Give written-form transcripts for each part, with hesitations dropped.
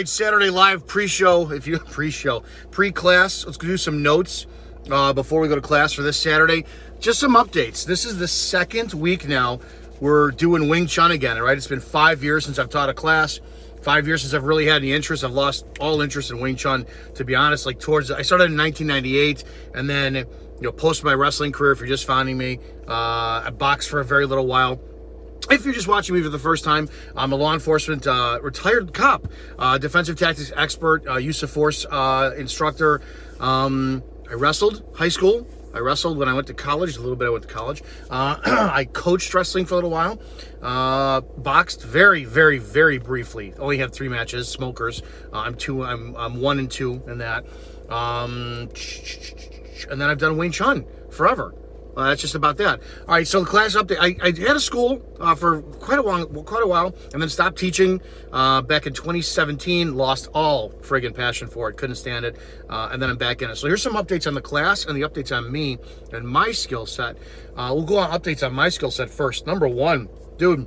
right, Saturday live pre-show. Pre-class. Let's do some notes before we go to class for this Saturday. Just some updates. This is the second week now we're doing Wing Chun again. All right, it's been 5 years since I've taught a class. 5 years since I've really had any interest. I've lost all interest in Wing Chun, to be honest. I started in 1998, and then post my wrestling career. If you're just finding me, I boxed for a very little while. If you're just watching me for the first time, I'm a law enforcement retired cop, defensive tactics expert, use of force instructor. I wrestled high school. I wrestled when I went to college. A little bit I went to college. I coached wrestling for a little while. Boxed very, very, very briefly. Only had 3 matches. Smokers. I'm 1 and 2 in that. And then I've done Wing Chun forever. That's just about that. All right, so the class update. I had a school for quite a while, and then stopped teaching back in 2017. Lost all friggin' passion for it. Couldn't stand it. And then I'm back in it. So here's some updates on the class and the updates on me and my skill set. We'll go on updates on my skill set first. Number 1, dude,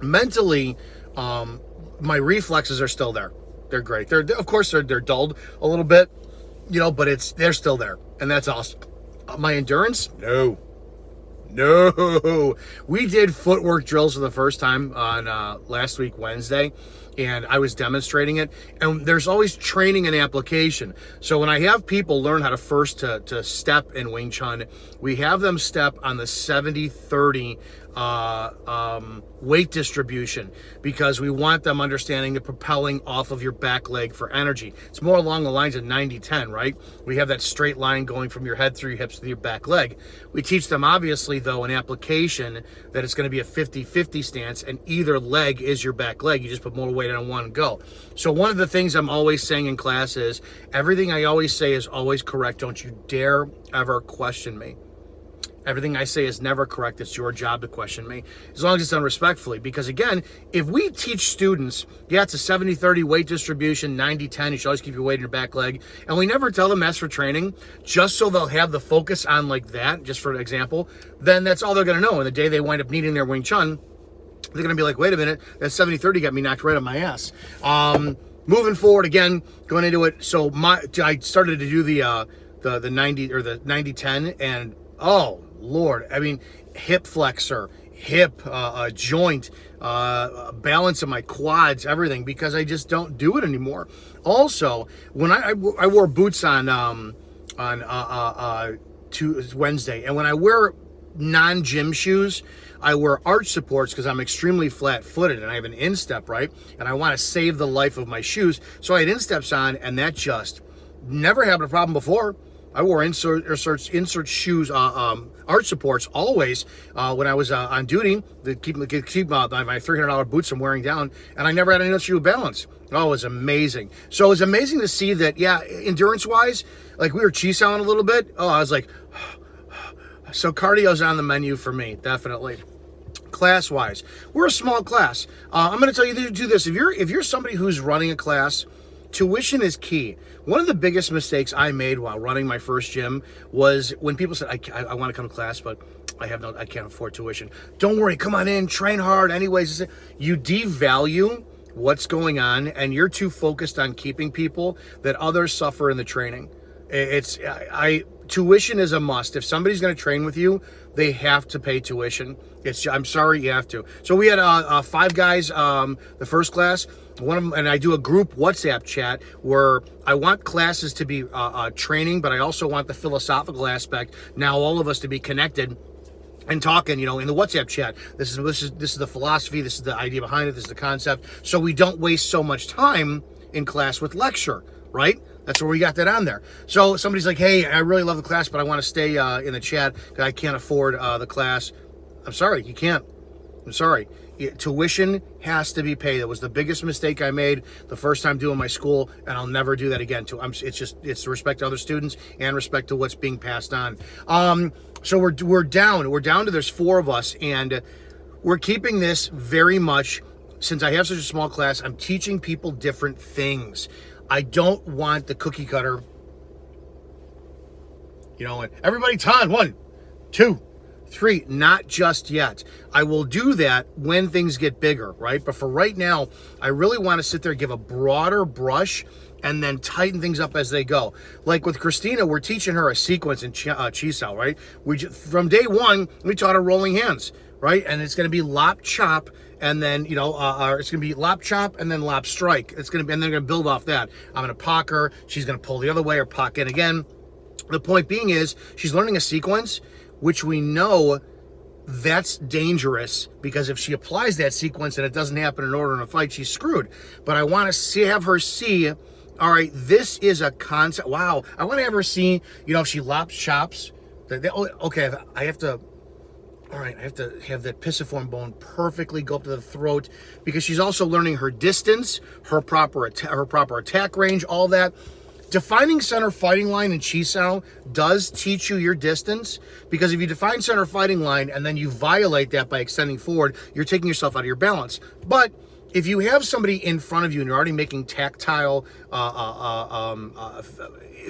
mentally, my reflexes are still there. They're great. Of course they're dulled a little bit, but they're still there, and that's awesome. My endurance? No. We did footwork drills for the first time on last week, Wednesday, and I was demonstrating it. And there's always training and application. So when I have people learn how to step in Wing Chun, we have them step on the 70-30 weight distribution, because we want them understanding the propelling off of your back leg for energy. It's more along the lines of 90-10, right? We have that straight line going from your head through your hips to your back leg. We teach them, obviously, though, in application, that it's going to be a 50-50 stance, and either leg is your back leg. You just put more weight on one and go. So one of the things I'm always saying in class is, everything I always say is always correct. Don't you dare ever question me. Everything I say is never correct. It's your job to question me, as long as it's done respectfully. Because again, if we teach students, it's a 70-30 weight distribution, 90-10, you should always keep your weight in your back leg, and we never tell them that's for training, just so they'll have the focus on like that, just for an example, then that's all they're going to know. And the day they wind up needing their Wing Chun, they're going to be like, wait a minute, that 70-30 got me knocked right on my ass. Moving forward, again, going into it, so I started to do the 90 or the 90-10, and oh Lord, I mean, hip flexor, hip joint, balance of my quads, everything, because I just don't do it anymore. Also, when I wore boots on Wednesday, and when I wear non-gym shoes, I wear arch supports because I'm extremely flat-footed and I have an instep, right? And I want to save the life of my shoes, so I had insteps on, and that just never had a problem before. I wore insert shoes, arch supports always when I was on duty to keep my $300 boots from wearing down, and I never had any issue with balance. Oh, it was amazing. So it was amazing to see that, endurance-wise, like we were chi-sawing a little bit. Oh, I was like, so cardio's on the menu for me, definitely. Class-wise, we're a small class. I'm going to tell you to do this. If you're somebody who's running a class, tuition is key. One of the biggest mistakes I made while running my first gym was when people said, I want to come to class, but I can't afford tuition. Don't worry, come on in, train hard. Anyways, you devalue what's going on, and you're too focused on keeping people that others suffer in the training. Tuition is a must. If somebody's going to train with you, they have to pay tuition. I'm sorry, you have to. So we had 5 guys, the first class. One of them, and I do a group WhatsApp chat where I want classes to be training, but I also want the philosophical aspect. Now all of us to be connected and talking, in the WhatsApp chat. This is the philosophy. This is the idea behind it. This is the concept. So we don't waste so much time in class with lecture, right? That's where we got that on there. So somebody's like, hey, I really love the class, but I want to stay in the chat because I can't afford the class. I'm sorry, you can't. I'm sorry. Tuition has to be paid. That was the biggest mistake I made the first time doing my school, and I'll never do that again. It's respect to other students and respect to what's being passed on. So we're down to there's 4 of us, and we're keeping this very much. Since I have such a small class, I'm teaching people different things. I don't want the cookie cutter. And everybody, time 1, 2, 3, not just yet. I will do that when things get bigger, right? But for right now, I really want to sit there, give a broader brush, and then tighten things up as they go. Like with Christina, we're teaching her a sequence in Chisao, right? From day 1, we taught her rolling hands, right? And it's going to be lop chop, and then it's going to be lop chop and then lop strike. It's going to be, and then they're going to build off that. I'm going to pock her. She's going to pull the other way or pock in again. The point being is she's learning a sequence, which we know that's dangerous, because if she applies that sequence and it doesn't happen in order in a fight, she's screwed. But I want to have her see, all right, this is a concept. Wow. I want to have her see, if she lops chops. Okay, I have to have that pisiform bone perfectly go up to the throat, because she's also learning her distance, her proper attack range, all that. Defining center fighting line in Chisao does teach you your distance, because if you define center fighting line and then you violate that by extending forward, you're taking yourself out of your balance. But if you have somebody in front of you and you're already making tactile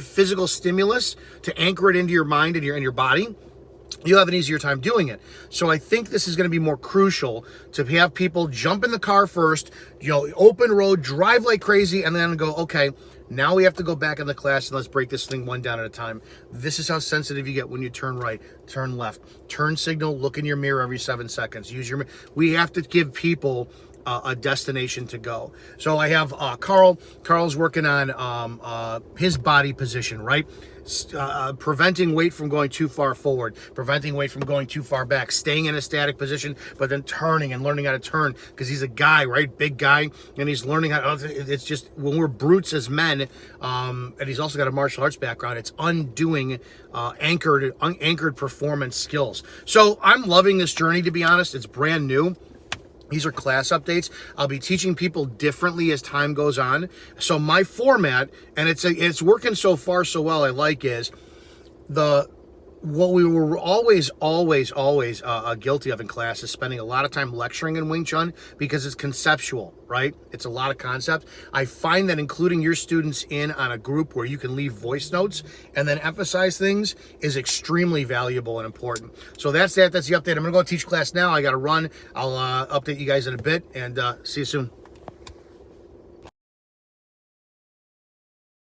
physical stimulus to anchor it into your mind and your body, you'll have an easier time doing it. So I think this is going to be more crucial to have people jump in the car first, open road, drive like crazy, and then go, okay, now we have to go back in the class and let's break this thing one down at a time. This is how sensitive you get when you turn right, turn left, turn signal, look in your mirror every 7 seconds. We have to give people a destination to go. So I have Carl. Carl's working on his body position, right? Preventing weight from going too far forward, preventing weight from going too far back, staying in a static position, but then turning and learning how to turn, because he's a guy, right? Big guy, and he's learning how. It's just when we're brutes as men, and he's also got a martial arts background. It's undoing anchored performance skills. So I'm loving this journey, to be honest. It's brand new. These are class updates. I'll be teaching people differently as time goes on. So my format, and it's working so far so well, I like, is what we were always guilty of in class is spending a lot of time lecturing in Wing Chun, because it's conceptual, right? It's a lot of concept. I find that including your students in on a group where you can leave voice notes and then emphasize things is extremely valuable and important. So that's the update. I'm going to go teach class now. I got to run. I'll update you guys in a bit, and see you soon.